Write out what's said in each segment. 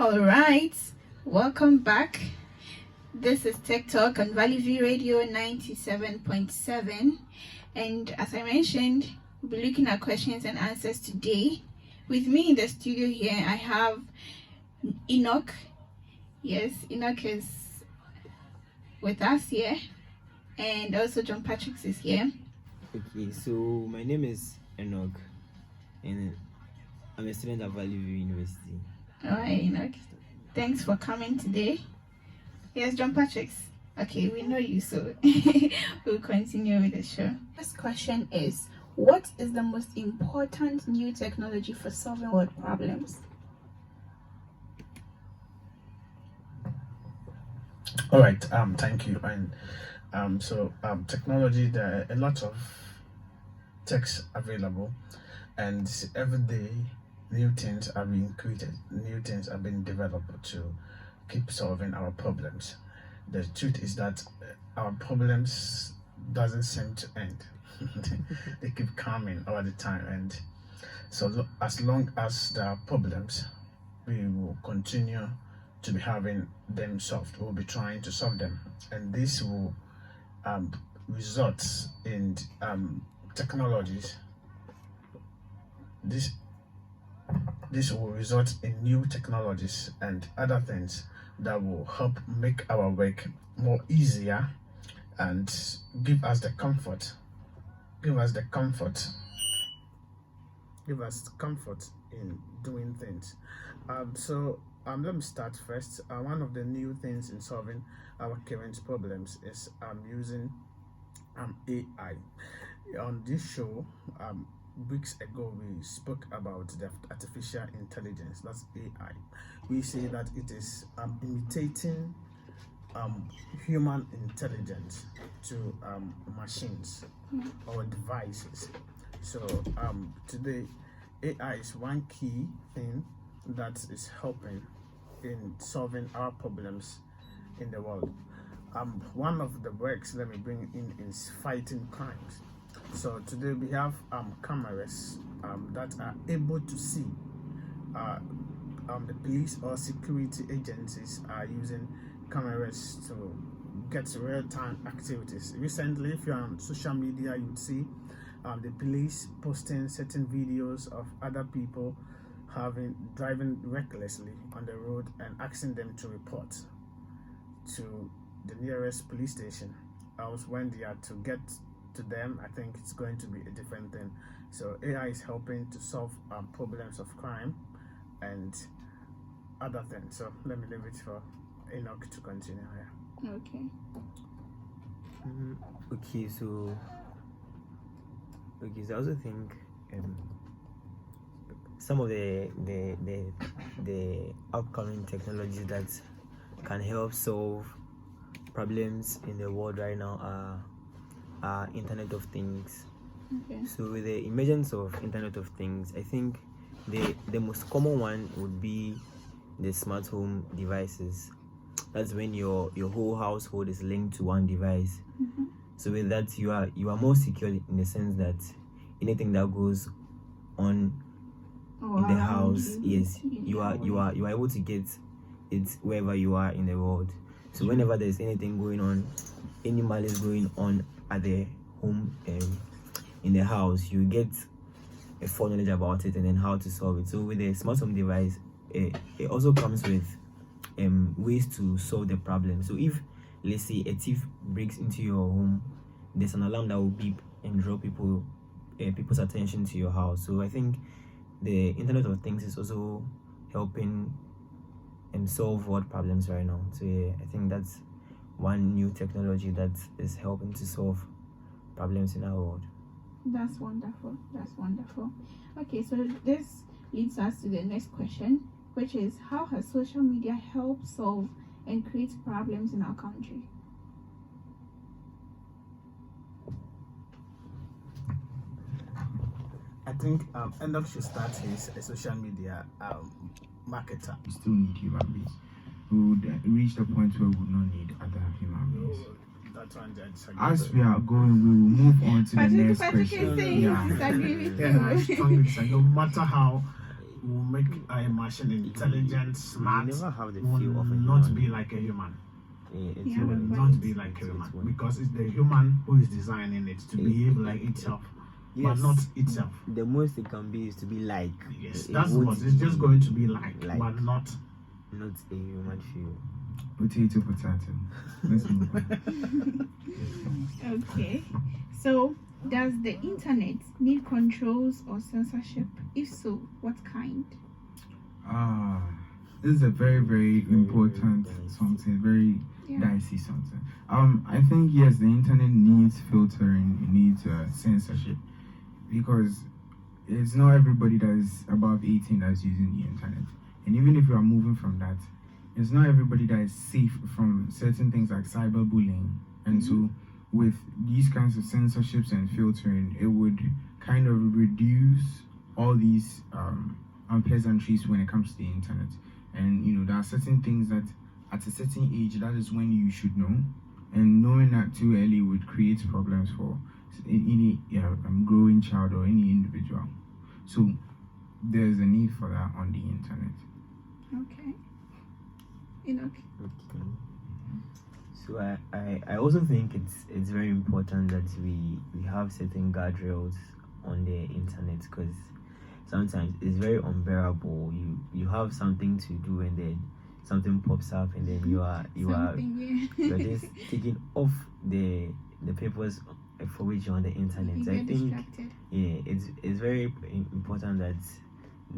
All right, welcome back. This is Tech Talk on VVR Radio 97.7, and as I mentioned, we'll be looking at questions and answers today. With me in the studio here, I have Enoch. Yes, Enoch is with us here, and also John Patrick is here. Okay, so my name is Enoch, and I'm a student at Valley View University. All right, Enoch. Thanks for coming today. Yes, John Patrick. Okay, we know you, so we'll continue with the show. First question is, what is the most important new technology for solving world problems? All right. Thank you. And technology. There are a lot of techs available, and every day new things are being created. New things are being developed to keep solving our problems. The truth is that our problems doesn't seem to end. They keep coming all the time, and so as long as there are problems, we will continue to be having them solved. We'll be trying to solve them, and this will result in technologies. This will result in new technologies and other things that will help make our work more easier and give us comfort in doing things. Let me start first. One of the new things in solving our current problems is using AI. On this show, weeks ago, we spoke about the artificial intelligence. That's AI. We say that it is imitating human intelligence to machines or devices. So today, AI is one key thing that is helping in solving our problems in the world. One of the works let me bring in is fighting crimes. So today we have cameras that are able to see. The police or security agencies are using cameras to get real-time activities. Recently, if you're on social media, you'd see the police posting certain videos of other people driving recklessly on the road and asking them to report to the nearest police station. Else, when they are to get to them, I think it's going to be a different thing. So AI is helping to solve problems of crime and other things. So let me leave it for Enoch to continue here. Okay. Okay, so I also think some of the upcoming technologies that can help solve problems in the world right now are Internet of Things. Okay. So with the emergence of Internet of Things, I think the most common one would be the smart home devices. That's when your whole household is linked to one device. Mm-hmm. So with that, you are more secure in the sense that anything that goes on in the house, yes, you are able to get it wherever you are in the world. So whenever there's anything going on, any malice going on at the home, in the house, you get a full knowledge about it and then how to solve it. So with the smart home device, it also comes with ways to solve the problem. So if, let's say, a thief breaks into your home, there's an alarm that will beep and draw people's attention to your house. So I think the Internet of Things is also helping solve world problems right now. So yeah, I think that's one new technology that is helping to solve problems in our world. That's wonderful. Okay, so this leads us to the next question, which is, how has social media helped solve and create problems in our country? I think Enoch should start his social media marketer. We still need human beings. We would reach the point where we would not need other human beings. That one, As we are going, we will move on to the next question. Yeah, I strongly disagree. No matter how will make a machine intelligent, smart, You never have the will feel of a not human. be like a human. Yeah, it's Yeah, It will but not be like a it's human one. because it's the human who is designing it to behave like itself, but not itself. The most it can be is to be like. Yes, It that's won't what it's just be going to be like, like. but not. Not a human feel. Potato. Let's move on. Okay. So, does the internet need controls or censorship? If so, what kind? This is a very, very important dicey. something, very Yeah. dicey something. I think yes, the internet needs filtering, it needs censorship, because it's not everybody that is above 18 that's using the internet. And even if you are moving from that, it's not everybody that is safe from certain things like cyberbullying. And so with these kinds of censorships and filtering, it would kind of reduce all these unpleasantries when it comes to the internet. And there are certain things that at a certain age, that is when you should know, and knowing that too early would create problems for any growing child or any individual. So there's a need for that on the internet. Okay. Enoch. Okay. So I also think it's very important that we have certain guardrails on the internet, because sometimes it's very unbearable. You have something to do and then something pops up and then you're just taking off the purpose for which you're on the internet. You So I get think distracted. it's very important that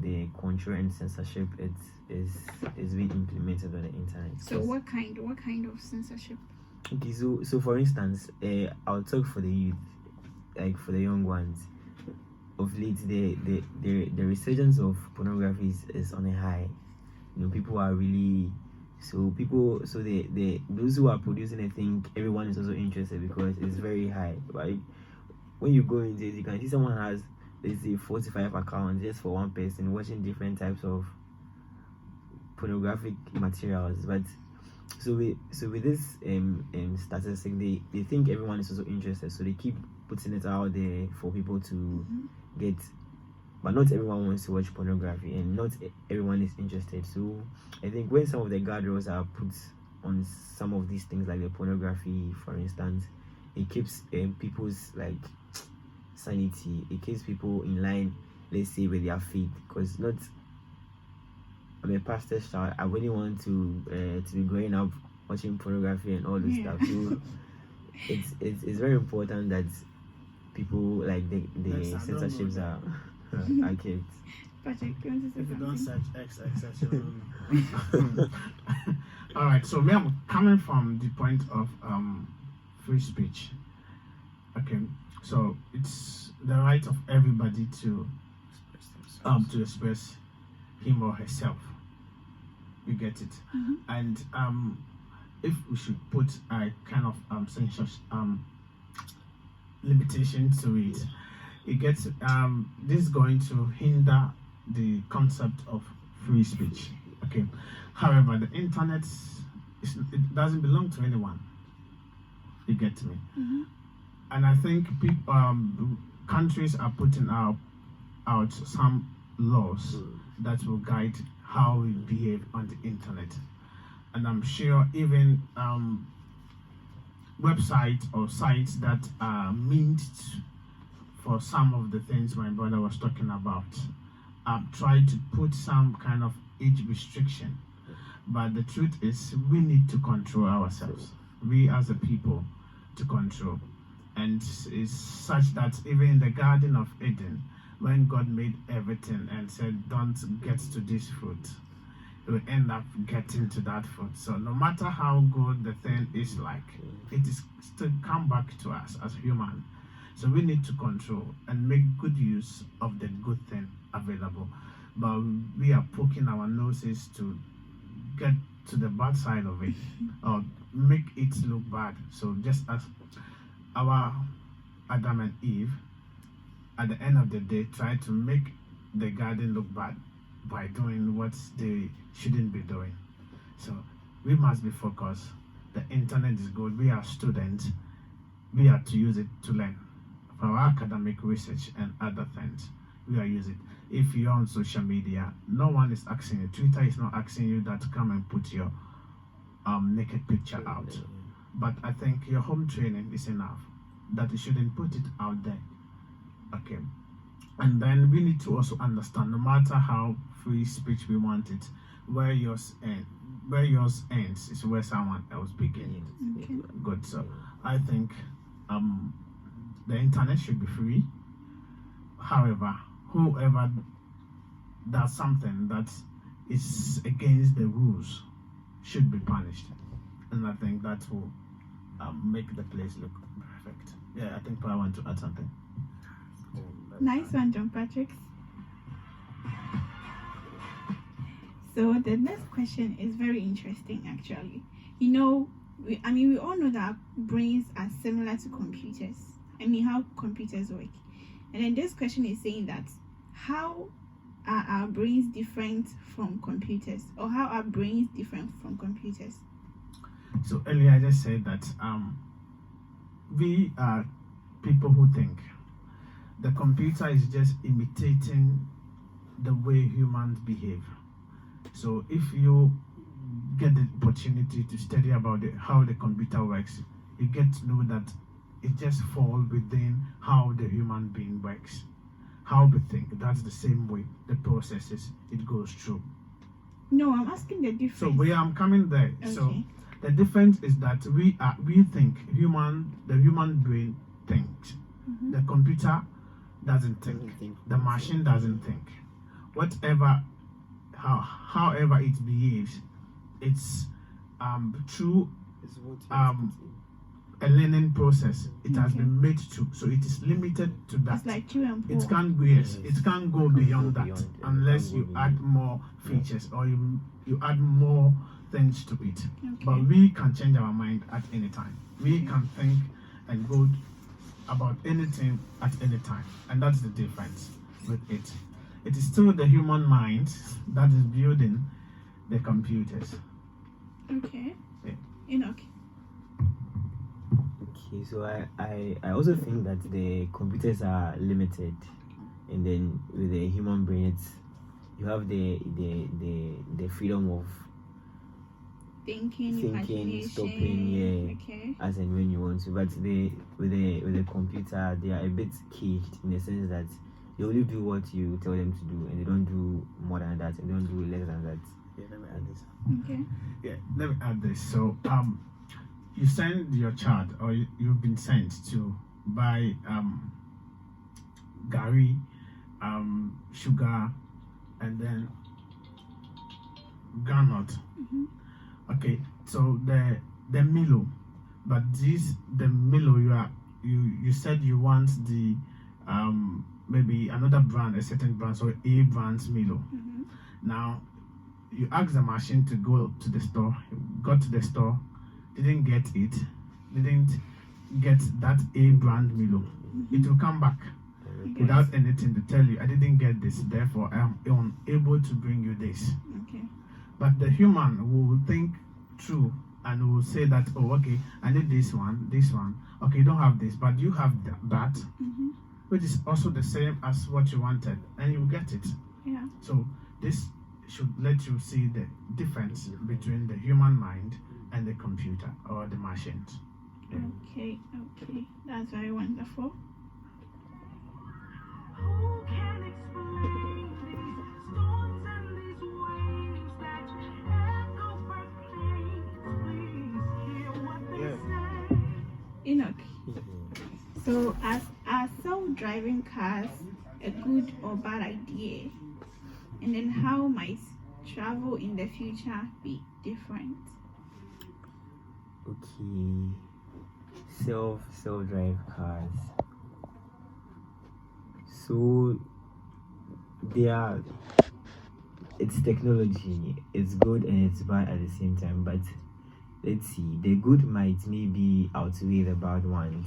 the control and censorship is being implemented on the internet. So what kind of censorship? Okay, so for instance, I'll talk for the youth, like for the young ones. Of late, the resurgence of pornography is on a high. People are really those who are producing, I think everyone is also interested because it's very high. Right? When you go into it, you can see someone has, let's say, 45 accounts just for one person watching different types of pornographic materials. But so with this statistic, they think everyone is also interested, so they keep putting it out there for people to get. But not everyone wants to watch pornography, and not everyone is interested. So I think when some of the guardrails are put on some of these things, like the pornography, for instance, it keeps people's like sanity. It keeps people in line, let's say, with their faith. Because I'm a pastor's child. I really want to be growing up watching pornography and all this stuff. So it's very important that people like the censorships are kept. Patrick, you want to say If you don't something? search X, all right. So we are coming from the point of free speech. Okay. So it's the right of everybody to express him or herself. You get it? And if we should put a kind of censorship limitation to it, it gets this is going to hinder the concept of free speech. Okay. However, the internet it doesn't belong to anyone. You get me? And I think countries are putting out some laws that will guide how we behave on the internet. And I'm sure even websites or sites that are meant for some of the things my brother was talking about try to put some kind of age restriction. But the truth is, we need to control ourselves. We as a people to control. And it's such that even in the Garden of Eden, when God made everything and said, don't get to this fruit, you will end up getting to that fruit. So no matter how good the thing is like, it is still come back to us as human. So we need to control and make good use of the good thing available. But we are poking our noses to get to the bad side of it or make it look bad. So just as our Adam and Eve, at the end of the day, try to make the garden look bad by doing what they shouldn't be doing. So we must be focused. The internet is good. We are students. We are to use it to learn for our academic research and other things. we are using. If you're on social media, no one is asking you. Twitter is not asking you that come and put your naked picture out. But I think your home training is enough. That you shouldn't put it out there. Okay. And then we need to also understand, no matter how free speech we want it, where yours ends is where someone else begins. Okay. Good. So I think the internet should be free. However, whoever does something that is against the rules should be punished, and I think that will make the place look perfect. Yeah, I think I want to add something. Nice one, John Patrick. So the next question is very interesting, actually. You know, we all know that brains are similar to computers. How computers work. And then this question is saying that how are our brains different from computers, or how are brains different from computers? So earlier I just said that we are people who think. The computer is just imitating the way humans behave. So if you get the opportunity to study about how the computer works, you get to know that it just falls within how the human being works. How we think, that's the same way the processes it goes through. No, I'm asking the difference. So where I'm coming there. Okay. So the difference is that we think the human brain thinks. Mm-hmm. The computer doesn't think. The machine doesn't think. However it behaves, it's through a learning process. It has been made to, so it is limited to that. It's like true and It can't go, it can't go beyond that unless you add more features or you add more things to it. Okay. But we can change our mind at any time. We can think and go about anything at any time, and that's the difference with it. It is still the human mind that is building the computers. Okay. Yeah. Enoch. Okay, so I also think that the computers are limited, and then with the human brain, you have the freedom of thinking, stopping, okay, as and when you want to. But with the computer, they are a bit caged in the sense that they only do what you tell them to do, and they don't do more than that, and they don't do less than that. Yeah, let me add this. Okay. Yeah, let me add this. So you send your child, or you've been sent to buy gari, sugar, and then groundnut. Mm-hmm. Okay, so the Milo, but the Milo you said you want the maybe another brand, a certain brand, so A brand's Milo. Mm-hmm. Now you ask the machine to go to the store, got to the store, didn't get that A brand Milo. Mm-hmm. It will come back without anything to tell you, I didn't get this, therefore I am unable to bring you this. Okay. But the human will think through and will say that, oh, okay, I need this one. Okay, you don't have this, but you have that, Mm-hmm. which is also the same as what you wanted, and you get it. Yeah. So this should let you see the difference between the human mind and the computer or the machines. Yeah. Okay. That's very wonderful. Who can explain these storms and these waves that echo please hear what they say? Enoch. So, are self-driving cars a good or bad idea? And then how might travel in the future be different? Okay, self-drive cars. So it's technology. It's good and it's bad at the same time. But let's see, the good might maybe outweigh the bad ones.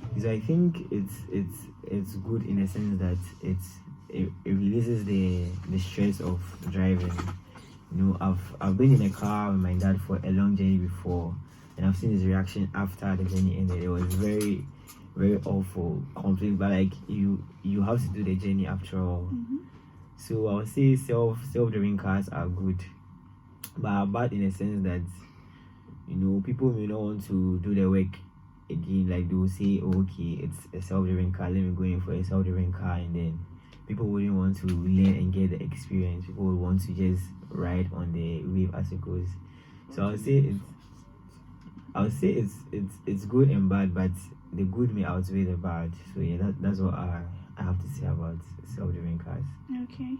Because I think it's good in the sense that it releases the stress of driving. You know, I've been in a car with my dad for a long journey before, and I've seen his reaction after the journey ended. It was very, very awful conflict, but like you have to do the journey after all. So I would say self-driving cars are good, but are bad in a sense that people may not want to do the work again. Like they will say, oh, okay, it's a self-driving car, let me go in for a self-driving car, and then people wouldn't want to learn and get the experience. People would want to just ride on the wave as it goes. So I would say it's good and bad, but the good may outweigh the bad. So yeah, that's what I have to say about self-driving cars. Okay.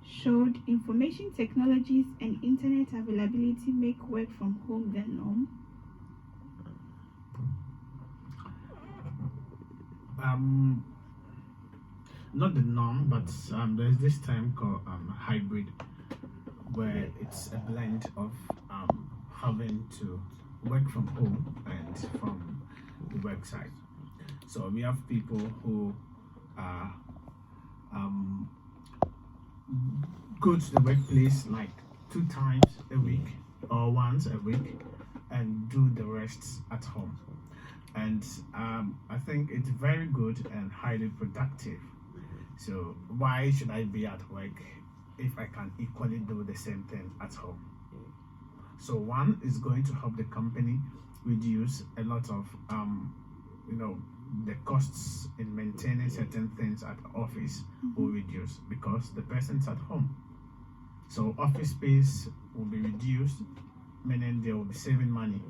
Should information technologies and internet availability make work from home the norm? Not the norm, but there's this term called hybrid, where it's a blend of having to work from home and from the work site. So we have people who go to the workplace like 2 times a week or once a week and do the rest at home. And I think it's very good and highly productive. So why should I be at work if I can equally do the same thing at home? So one is going to help the company reduce a lot of the costs in maintaining certain things at the office will reduce because the person's at home. So office space will be reduced, meaning they will be saving money.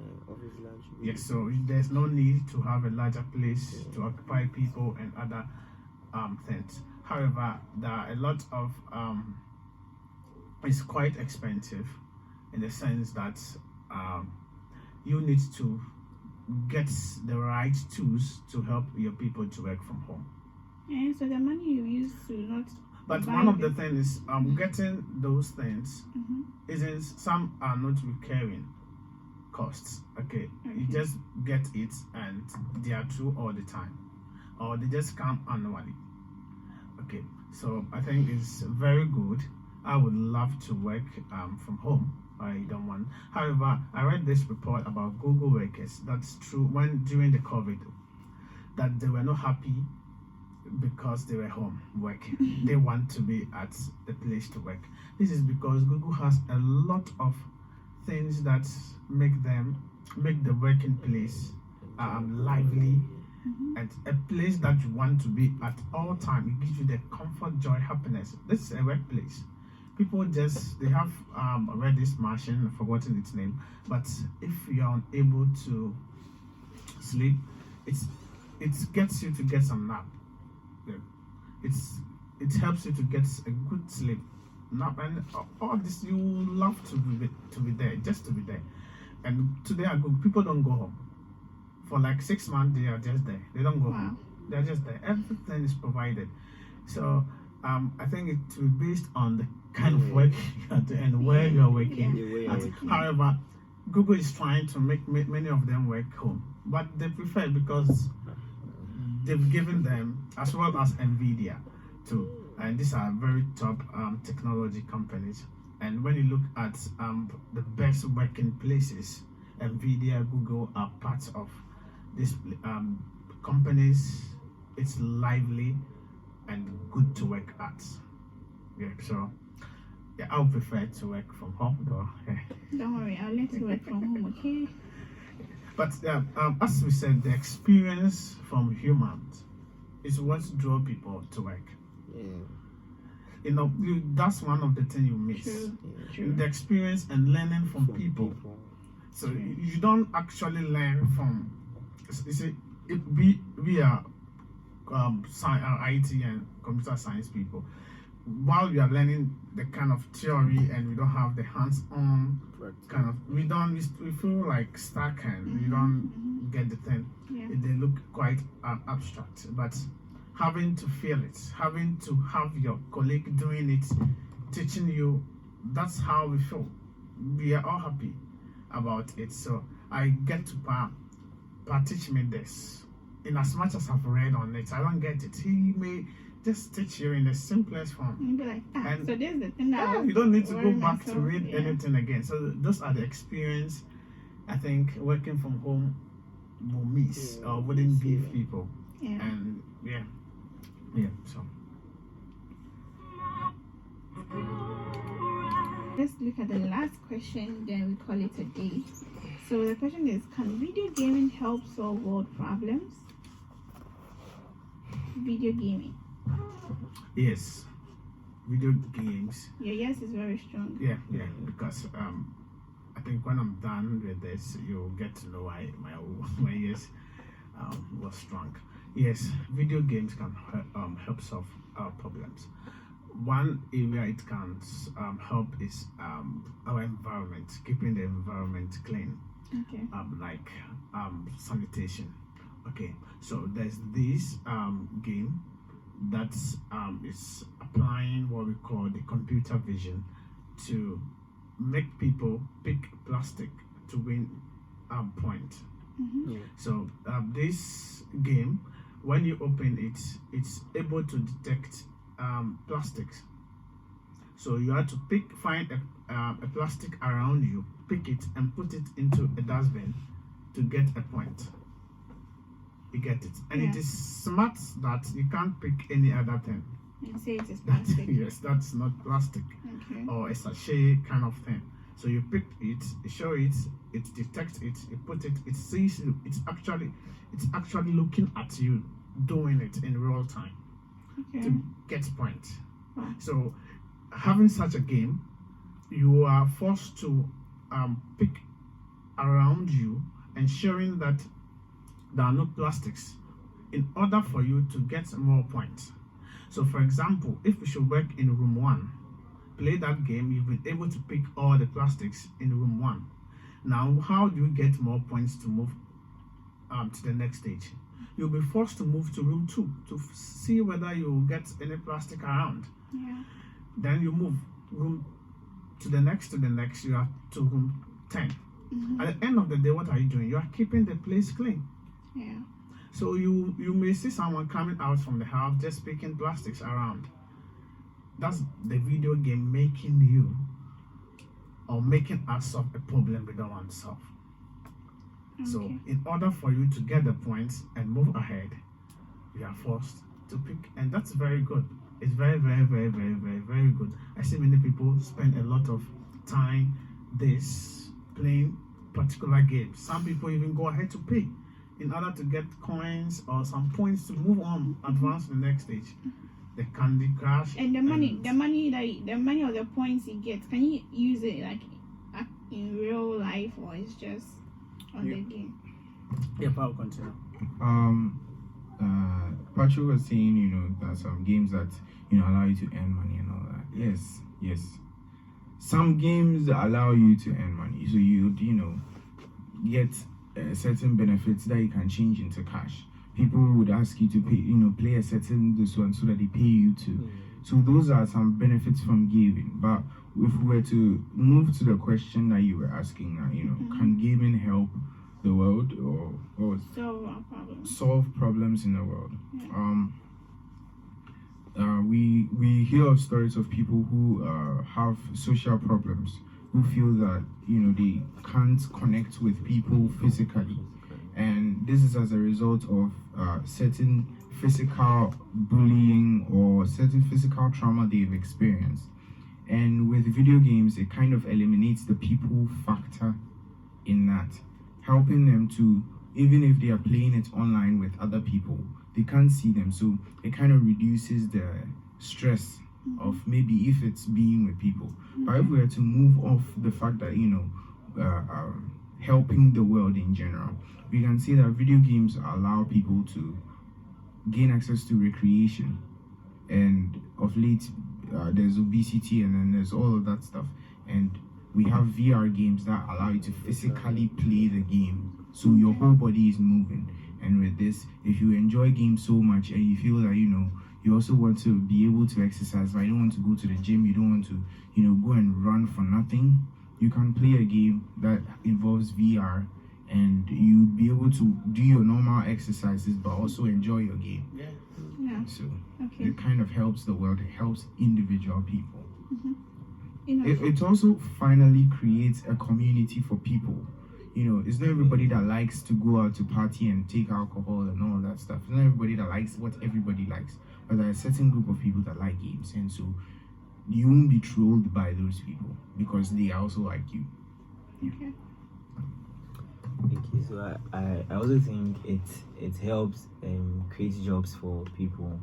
Yes, so there's no need to have a larger place to occupy people and other things. However, there are a lot of it's quite expensive in the sense that you need to get the right tools to help your people to work from home. Yeah, so the money you use to not. But one of the things is getting those things isn't, some are not recurring costs. Okay, you just get it and they are true all the time, or they just come annually. Okay, so I think it's very good. I would love to work from home. I don't want. However, I read this report about Google workers. That's true. When during the COVID, that they were not happy because they were home working. They want to be at the place to work. This is because Google has a lot of things that make the working place lively and a place that you want to be at all time. It gives you the comfort, joy, happiness. This is a workplace. People they have read this machine, I've forgotten its name, but if you're unable to sleep, it gets you to get some nap. It helps you to get a good sleep, nap, and all this. You love to be there, just to be there. And today people don't go home for like 6 months. They are just there. They don't go home. They're just there. Everything is provided. So I think it will be based on the kind of work you are doing and where you are working. However, Google is trying to make many of them work home, but they prefer because they've given them, as well as NVIDIA too, and these are very top technology companies. And when you look at the best working places, NVIDIA, Google are parts of these companies. It's lively and good to work at. Yeah, so yeah, I would prefer to work from home though. Yeah. Don't worry, I'll let you work from home, okay? But as we said, the experience from humans is what draw people to work. That's one of the things you miss. True. The experience and learning from people. So you don't actually learn from. You see, we are IT and computer science people. While we are learning the kind of theory and we don't have the hands-on kind of, we feel like stuck and we don't get the thing. They look quite abstract, but having to feel it, having to have your colleague doing it, teaching you, that's how we feel. We are all happy about it. So I get to teach me this. In as much as I've read on it, I don't get it. He may just teach you in the simplest form. And be like, And- so this is the thing that I You don't need to go worry back to myself, read yeah. anything again. So those are the experience I think working from home will miss or wouldn't give people. Yeah. And so Let's look at the last question, then we call it a day. So the question is, can video gaming help solve world problems? Video gaming. yes, video games. Your yes is very strong. Yeah, because I think when I'm done with this, you'll get to know why my yes was strong. Yes, video games can help solve our problems. One area it can help is our environment, keeping the environment clean, Okay. like sanitation. Okay, so there's this game that is applying what we call the computer vision to make people pick plastic to win point. Mm-hmm. So this game, when you open it, it's able to detect plastics. So you have to find a plastic around you, pick it and put it into a dustbin to get a point. You get it, and it Yeah. is smart that you can't pick any other thing. And say it is That, plastic. yes, that's not plastic Okay. or a sachet kind of thing. So you pick it, you show it, it detects it, you put it, it sees you. It's actually looking at you doing it in real time Okay. to get points. Wow. So having such a game, you are forced to pick around you, ensuring that there are no plastics in order for you to get more points. So for example, if we should work in room 1, play that game, you've been able to pick all the plastics in room 1. Now how do you get more points to move to the next stage? You'll be forced to move to room 2 to see whether you will get any plastic around. Yeah. Then you move room to the next, you are to room 10. Mm-hmm. At the end of the day, what are you doing? You are keeping the place clean. Yeah. So you may see someone coming out from the house just picking plastics around. That's the video game making you or making us solve a problem we don't want to solve. So Okay. in order for you to get the points and move ahead, you are forced to pick, and that's very good. It's very, very, very, very, very, very good. I see many people spend a lot of time playing particular games. Some people even go ahead to pay in order to get coins or some points to move on, advance to the next stage. The Candy Crush. And the money or the points you get, can you use it like in real life, or it's just on the game? Yeah, I'll continue. Patrick was saying, that some games that, allow you to earn money and all that. Yes. Some games allow you to earn money. So you get certain benefits that you can change into cash. People would ask you to pay, play a certain this one so that they pay you too. So those are some benefits from gaming. But if we were to move to the question that you were asking now, can gaming help the world or Solve our problems. solve problems in the world? Yeah. We hear of stories of people who have social problems, who feel that they can't connect with people physically, and this is as a result of certain physical bullying or certain physical trauma they've experienced. And with video games, it kind of eliminates the people factor in that, helping them to, even if they are playing it online with other people, they can't see them, so it kind of reduces the stress of maybe if it's being with people. But if we were to move off the fact that helping the world in general, we can see that video games allow people to gain access to recreation, and of late there's obesity, and then there's all of that stuff, and we have VR games that allow you to physically play the game, so your whole body is moving. And with this, if you enjoy games so much and you feel that you also want to be able to exercise, but you don't want to go to the gym, you don't want to go and run for nothing, you can play a game that involves VR, and you'd be able to do your normal exercises but also enjoy your game. Yeah. Yeah. So Okay. it kind of helps the world. It helps individual people. You know, It also finally creates a community for people. You know, it's not everybody that likes to go out to party and take alcohol and all that stuff. It's not everybody that likes what everybody likes. But there are a certain group of people that like games, and so you won't be trolled by those people because they also like you. okay. Okay, so I also think it helps create jobs for people,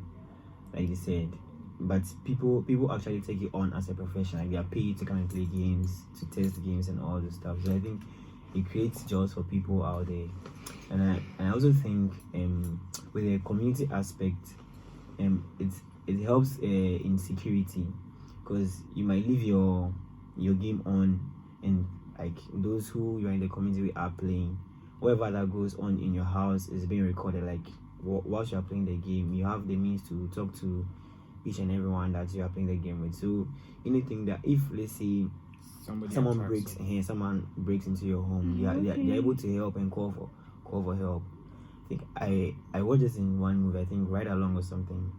like you said. But people actually take it on as a profession. Like they are paid to come and play games, to test games and all this stuff. So I think it creates jobs for people out there. And I also think with the community aspect, it helps in security, because you might leave your game on, and like those who you are in the community with are playing. Whatever that goes on in your house is being recorded. Like whilst you are playing the game, you have the means to talk to each and everyone that you are playing the game with. So anything that, if let's say someone breaks into your home, they're able to help and call for help. I think I watched this in one movie, I think Ride Along or something.